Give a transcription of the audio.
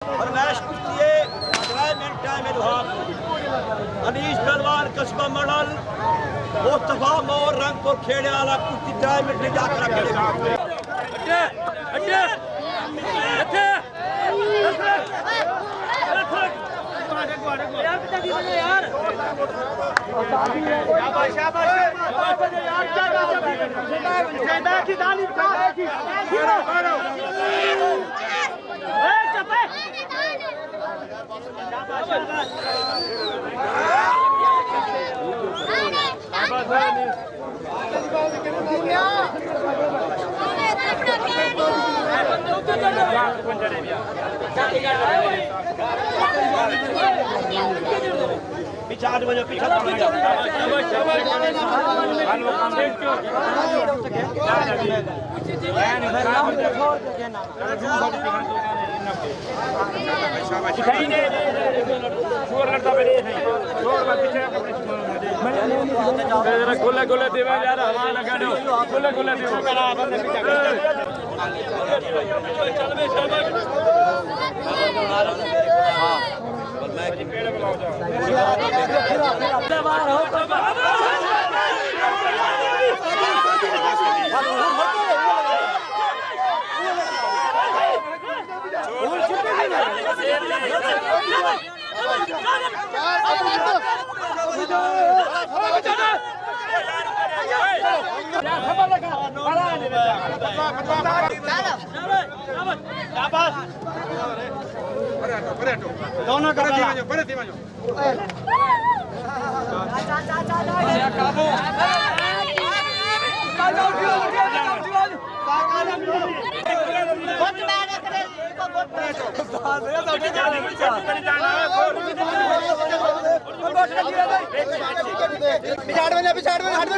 फरमाइश कुश्ती है 3 मिनट टाइम है दुहा अनीश पहलवान कस्बा मॉडल मुस्तफा मोर रंगपुर खेड़े वाला कुश्ती 3 मिनट में जाकर खेड़े अड्डे अड्डे अड्डे यार शाबाश शाबाश यार क्या बैठ की दाली बैठ की ए चपे पीछा बजो पीछा गोले गोले देवे यार हवा लगा दो गोले गोले देवे करा बंदे पीछा चल बे शाबाश हां मैं पेड़ बुलाओ जाओ बाहर हो दोनों करो बड़े थी मजो पिछाड़ में हट